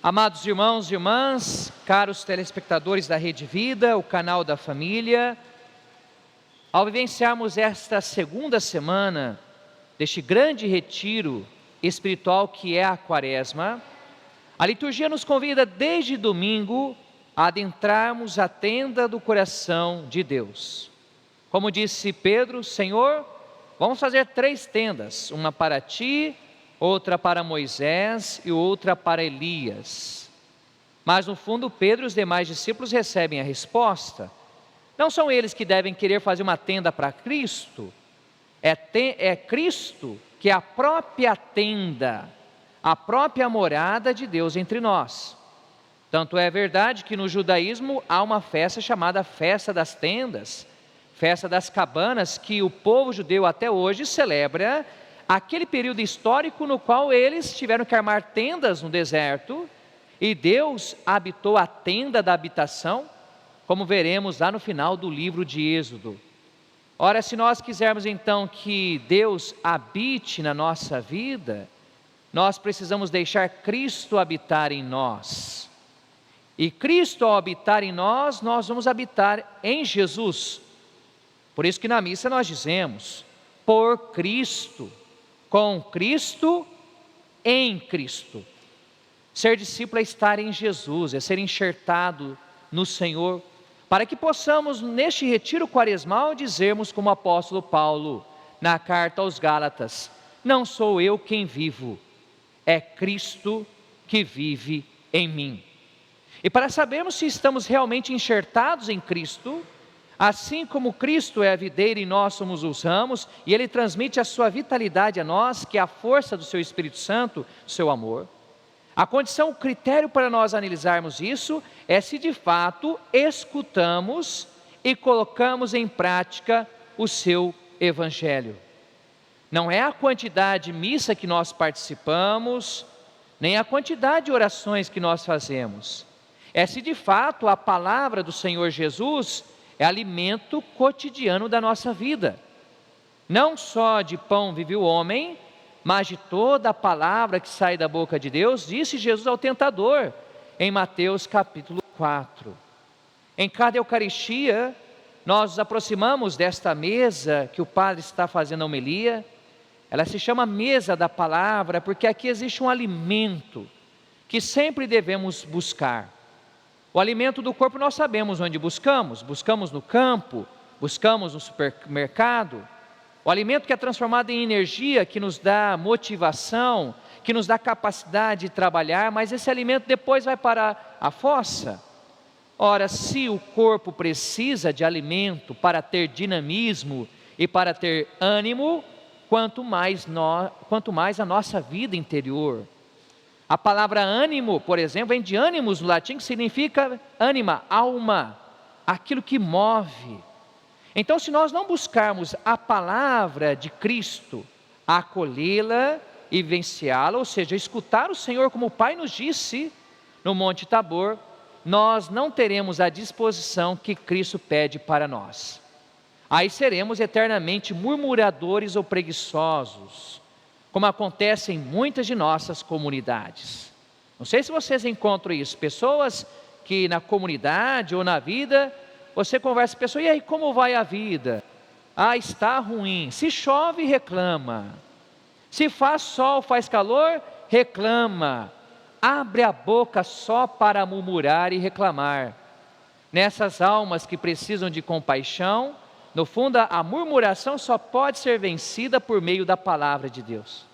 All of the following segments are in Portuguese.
Amados irmãos e irmãs, caros telespectadores da Rede Vida, o canal da família, ao vivenciarmos esta segunda semana deste grande retiro espiritual que é a Quaresma, a liturgia nos convida desde domingo a adentrarmos a tenda do coração de Deus. Como disse Pedro: Senhor, vamos fazer 3 tendas, uma para ti, outra para Moisés e outra para Elias. Mas no fundo Pedro e os demais discípulos recebem a resposta. Não são eles que devem querer fazer uma tenda para Cristo, é Cristo que é a própria tenda, a própria morada de Deus entre nós. Tanto é verdade que no judaísmo há uma festa chamada Festa das Tendas, Festa das Cabanas, que o povo judeu até hoje celebra aquele período histórico no qual eles tiveram que armar tendas no deserto, e Deus habitou a tenda da habitação, como veremos lá no final do livro de Êxodo. Ora, se nós quisermos então que Deus habite na nossa vida, nós precisamos deixar Cristo habitar em nós. E Cristo, ao habitar em nós, nós vamos habitar em Jesus. Por isso que na missa nós dizemos: por Cristo, com Cristo, em Cristo. Ser discípulo é estar em Jesus, é ser enxertado no Senhor, para que possamos neste retiro quaresmal dizermos como o apóstolo Paulo na carta aos Gálatas: não sou eu quem vivo, é Cristo que vive em mim. E para sabermos se estamos realmente enxertados em Cristo, assim como Cristo é a videira e nós somos os ramos, e Ele transmite a sua vitalidade a nós, que é a força do seu Espírito Santo, seu amor, a condição, o critério para nós analisarmos isso é se de fato escutamos e colocamos em prática o seu Evangelho. Não é a quantidade de missa que nós participamos, nem a quantidade de orações que nós fazemos, é se de fato a palavra do Senhor Jesus é alimento cotidiano da nossa vida. Não só de pão vive o homem, mas de toda a palavra que sai da boca de Deus, disse Jesus ao tentador, em Mateus capítulo 4. Em cada Eucaristia, nós nos aproximamos desta mesa que o Padre está fazendo a homilia. Ela se chama mesa da palavra, porque aqui existe um alimento que sempre devemos buscar. O alimento do corpo nós sabemos onde buscamos no campo, buscamos no supermercado. O alimento que é transformado em energia, que nos dá motivação, que nos dá capacidade de trabalhar, mas esse alimento depois vai para a fossa. Ora, se o corpo precisa de alimento para ter dinamismo e para ter ânimo, quanto mais a nossa vida interior. A palavra ânimo, por exemplo, vem de animus no latim, que significa anima, alma, aquilo que move. Então, se nós não buscarmos a palavra de Cristo, acolhê-la e vivenciá-la, ou seja, escutar o Senhor como o Pai nos disse no Monte Tabor, nós não teremos a disposição que Cristo pede para nós. Aí seremos eternamente murmuradores ou preguiçosos, como acontece em muitas de nossas comunidades. Não sei se vocês encontram isso, pessoas que na comunidade ou na vida, você conversa com a pessoa: e aí, como vai a vida? Ah, está ruim. Se chove, reclama. Se faz sol, faz calor, reclama. Abre a boca só para murmurar e reclamar. Nessas almas que precisam de compaixão, no fundo, a murmuração só pode ser vencida por meio da palavra de Deus.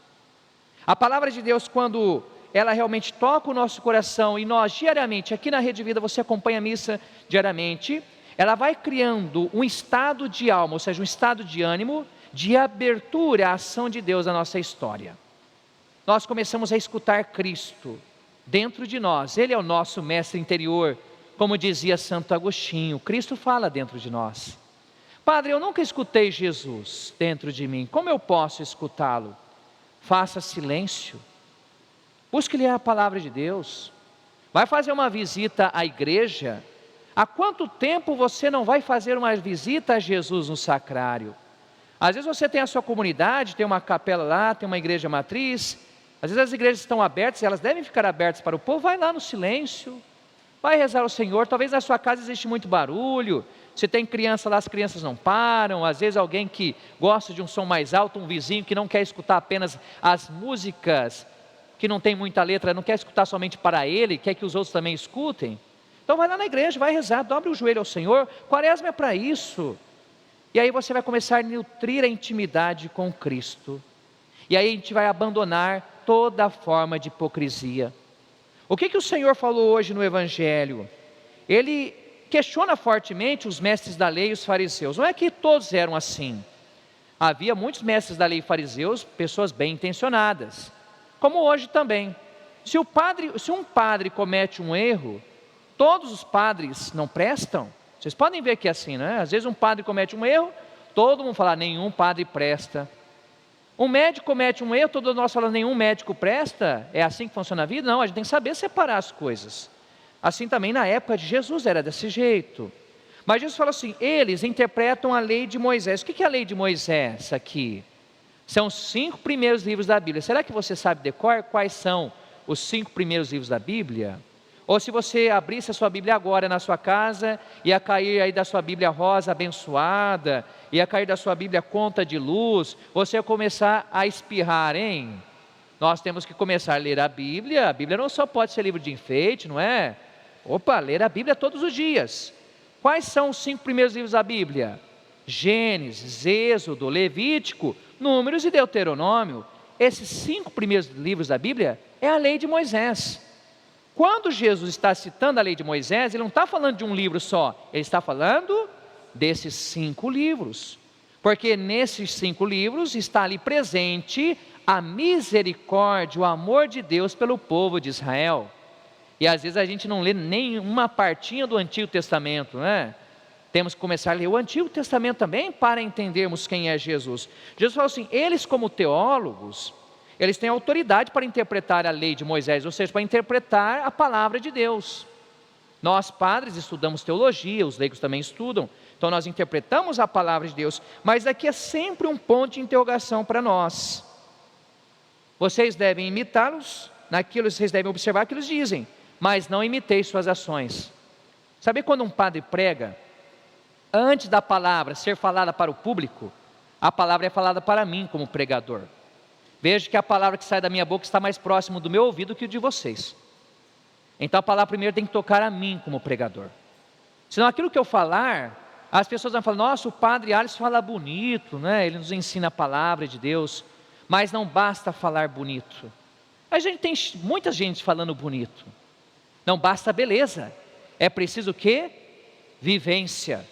A palavra de Deus, quando ela realmente toca o nosso coração, e nós diariamente, aqui na Rede Vida, você acompanha a missa diariamente, ela vai criando um estado de alma, ou seja, um estado de ânimo, de abertura à ação de Deus na nossa história. Nós começamos a escutar Cristo dentro de nós, Ele é o nosso mestre interior, como dizia Santo Agostinho, Cristo fala dentro de nós. Padre, eu nunca escutei Jesus dentro de mim, como eu posso escutá-lo? Faça silêncio, busque ler a palavra de Deus, vai fazer uma visita à igreja. Há quanto tempo você não vai fazer uma visita a Jesus no sacrário? Às vezes você tem a sua comunidade, tem uma capela lá, tem uma igreja matriz, Às vezes as igrejas estão abertas, e elas devem ficar abertas para o povo. Vai lá no silêncio, vai rezar ao Senhor. Talvez na sua casa existe muito barulho, se tem criança lá, as crianças não param. Às vezes alguém que gosta de um som mais alto, um vizinho que não quer escutar apenas as músicas, que não tem muita letra, não quer escutar somente para ele, quer que os outros também escutem. Então vai lá na igreja, vai rezar, dobre o joelho ao Senhor. Quaresma é para isso. E aí você vai começar a nutrir a intimidade com Cristo. E aí a gente vai abandonar toda forma de hipocrisia. O que o Senhor falou hoje no Evangelho? Ele questiona fortemente os mestres da lei e os fariseus. Não é que todos eram assim. Havia muitos mestres da lei e fariseus, pessoas bem intencionadas, como hoje também. Se um padre comete um erro, todos os padres não prestam? Vocês podem ver que é assim, não é? Às vezes um padre comete um erro, todo mundo fala, nenhum padre presta. Um médico comete um erro, todos nós falamos, nenhum médico presta. É assim que funciona a vida? Não, a gente tem que saber separar as coisas. Assim também na época de Jesus era desse jeito. Mas Jesus falou assim, eles interpretam a lei de Moisés. O que é a lei de Moisés aqui? São os 5 primeiros livros da Bíblia. Será que você sabe de cor quais são os 5 primeiros livros da Bíblia? Ou se você abrisse a sua Bíblia agora na sua casa, ia cair aí da sua Bíblia rosa abençoada, ia cair da sua Bíblia conta de luz, você ia começar a espirrar, hein? Nós temos que começar a ler a Bíblia não só pode ser livro de enfeite, não é? Opa, ler a Bíblia todos os dias. Quais são os 5 primeiros livros da Bíblia? Gênesis, Êxodo, Levítico, Números e Deuteronômio. Esses 5 primeiros livros da Bíblia é a lei de Moisés. Quando Jesus está citando a lei de Moisés, ele não está falando de um livro só, ele está falando desses 5 livros, porque nesses 5 livros está ali presente a misericórdia, o amor de Deus pelo povo de Israel. E às vezes a gente não lê nenhuma partinha do Antigo Testamento, né? Temos que começar a ler o Antigo Testamento também para entendermos quem é Jesus. Jesus falou assim, eles como teólogos, eles têm autoridade para interpretar a lei de Moisés, ou seja, para interpretar a palavra de Deus. Nós padres estudamos teologia, os leigos também estudam, então nós interpretamos a palavra de Deus, mas aqui é sempre um ponto de interrogação para nós. Vocês devem imitá-los, naquilo vocês devem observar o que eles dizem, mas não imiteis suas ações. Sabe quando um padre prega, antes da palavra ser falada para o público, a palavra é falada para mim como pregador. Veja que a palavra que sai da minha boca está mais próximo do meu ouvido que o de vocês. Então a palavra primeiro tem que tocar a mim como pregador. Senão aquilo que eu falar, as pessoas vão falar, nossa, o padre Alisson fala bonito, né? Ele nos ensina a palavra de Deus. Mas não basta falar bonito. A gente tem muita gente falando bonito. Não basta beleza. É preciso o quê? Vivência.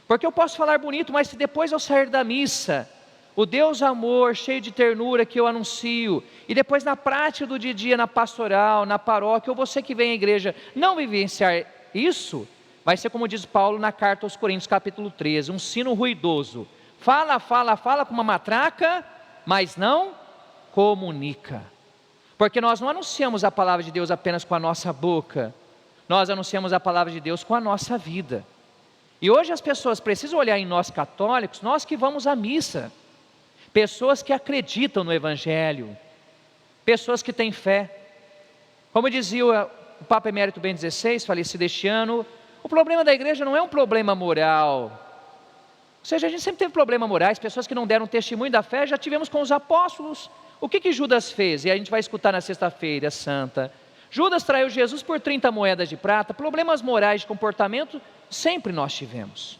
Porque eu posso falar bonito, mas se depois eu sair da missa, o Deus amor, cheio de ternura que eu anuncio, e depois na prática do dia a dia, na pastoral, na paróquia, ou você que vem à igreja, não vivenciar isso, vai ser como diz Paulo na carta aos Coríntios, capítulo 13, um sino ruidoso. Fala, fala, fala com uma matraca, mas não comunica. Porque nós não anunciamos a palavra de Deus apenas com a nossa boca, nós anunciamos a palavra de Deus com a nossa vida. E hoje as pessoas precisam olhar em nós católicos, nós que vamos à missa, pessoas que acreditam no Evangelho, pessoas que têm fé. Como dizia o Papa Emérito Bento XVI, falecido este ano, o problema da igreja não é um problema moral. Ou seja, a gente sempre teve problemas morais, pessoas que não deram testemunho da fé, já tivemos com os apóstolos. O que Judas fez? E a gente vai escutar na sexta-feira santa. Judas traiu Jesus por 30 moedas de prata. Problemas morais de comportamento, sempre nós tivemos.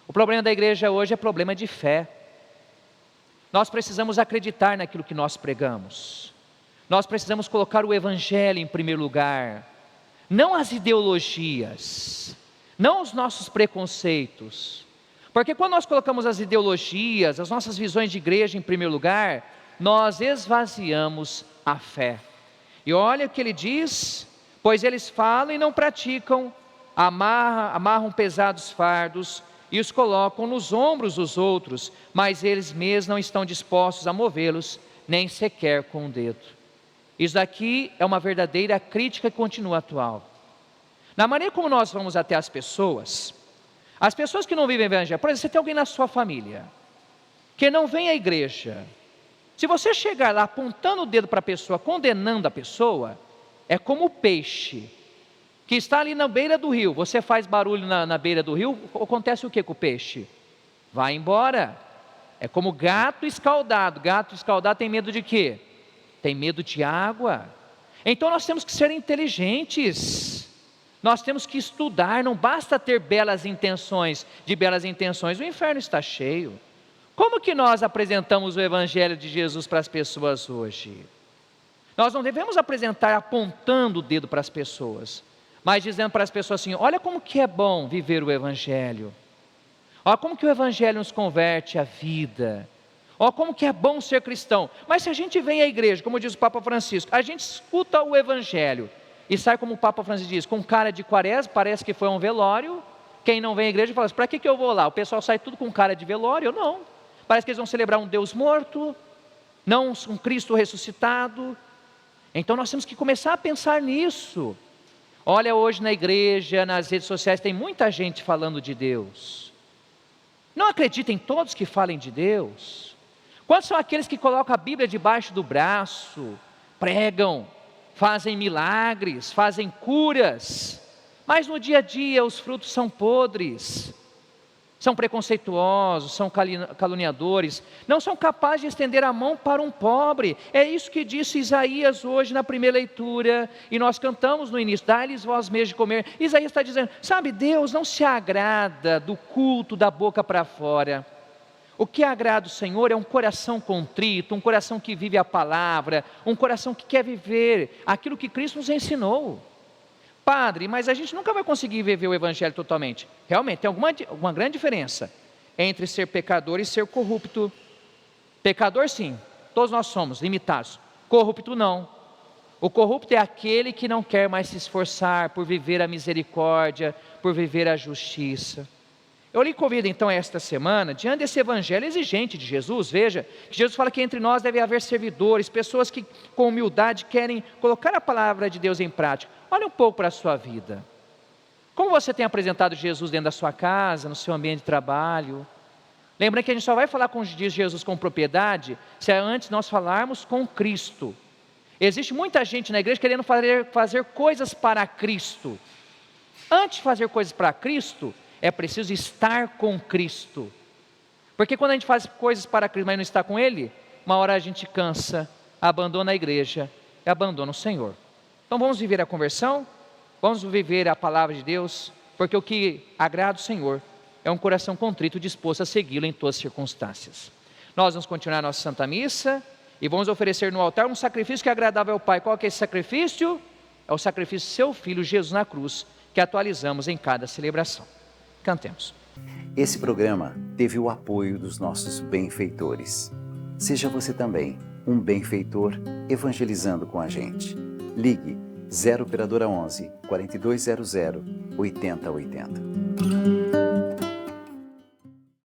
O problema da igreja hoje é problema de fé. Nós precisamos acreditar naquilo que nós pregamos. Nós precisamos colocar o Evangelho em primeiro lugar. Não as ideologias, não os nossos preconceitos. Porque quando nós colocamos as ideologias, as nossas visões de igreja em primeiro lugar, nós esvaziamos a fé. E olha o que ele diz, pois eles falam e não praticam, amarram pesados fardos e os colocam nos ombros dos outros, mas eles mesmos não estão dispostos a movê-los, nem sequer com o dedo. Isso daqui é uma verdadeira crítica que continua atual. Na maneira como nós vamos até as pessoas que não vivem o Evangelho, por exemplo, você tem alguém na sua família, que não vem à igreja, Se você chegar lá apontando o dedo para a pessoa, condenando a pessoa, é como o peixe que está ali na beira do rio. Você faz barulho na beira do rio, acontece o que com o peixe? Vai embora. É como gato escaldado. Gato escaldado tem medo de quê? Tem medo de água. Então nós temos que ser inteligentes. Nós temos que estudar, não basta ter belas intenções. De belas intenções, o inferno está cheio. Como que nós apresentamos o Evangelho de Jesus para as pessoas hoje? Nós não devemos apresentar apontando o dedo para as pessoas, mas dizendo para as pessoas assim: olha como que é bom viver o Evangelho. Olha como que o Evangelho nos converte à vida. Olha como que é bom ser cristão. Mas se a gente vem à igreja, como diz o Papa Francisco, a gente escuta o Evangelho e sai como o Papa Francisco diz, com cara de quaresma, parece que foi um velório. Quem não vem à igreja fala assim: para que eu vou lá? O pessoal sai tudo com cara de velório. Eu não. Parece que eles vão celebrar um Deus morto, não um Cristo ressuscitado. Então nós temos que começar a pensar nisso. Olha, hoje na igreja, nas redes sociais, tem muita gente falando de Deus. Não acreditem todos que falem de Deus. Quantos são aqueles que colocam a Bíblia debaixo do braço, pregam, fazem milagres, fazem curas, mas no dia a dia os frutos são podres, são preconceituosos, são caluniadores, não são capazes de estender a mão para um pobre. É isso que disse Isaías hoje na primeira leitura, e nós cantamos no início: dá-lhes vós mesmos de comer. Isaías está dizendo, sabe, Deus não se agrada do culto da boca para fora. O que agrada o Senhor é um coração contrito, um coração que vive a palavra, um coração que quer viver aquilo que Cristo nos ensinou. Padre, mas a gente nunca vai conseguir viver o Evangelho totalmente. Realmente, tem alguma grande diferença entre ser pecador e ser corrupto. Pecador sim, todos nós somos limitados. Corrupto não. O corrupto é aquele que não quer mais se esforçar por viver a misericórdia, por viver a justiça. Eu lhe convido então esta semana, diante desse Evangelho exigente de Jesus, veja, que Jesus fala que entre nós deve haver servidores, pessoas que com humildade querem colocar a palavra de Deus em prática. Olha um pouco para a sua vida. Como você tem apresentado Jesus dentro da sua casa, no seu ambiente de trabalho? Lembrando que a gente só vai falar com Jesus com propriedade se antes nós falarmos com Cristo. Existe muita gente na igreja querendo fazer coisas para Cristo. Antes de fazer coisas para Cristo, é preciso estar com Cristo. Porque quando a gente faz coisas para Cristo, mas não está com Ele, uma hora a gente cansa, abandona a igreja e abandona o Senhor. Então vamos viver a conversão, vamos viver a palavra de Deus, porque o que agrada o Senhor é um coração contrito, disposto a segui-lo em todas as circunstâncias. Nós vamos continuar a nossa Santa Missa e vamos oferecer no altar um sacrifício que é agradável ao Pai. Qual que é esse sacrifício? É o sacrifício do seu Filho Jesus na cruz, que atualizamos em cada celebração. Cantemos. Esse programa teve o apoio dos nossos benfeitores. Seja você também um benfeitor evangelizando com a gente. Ligue 0 operadora 11 4200 8080.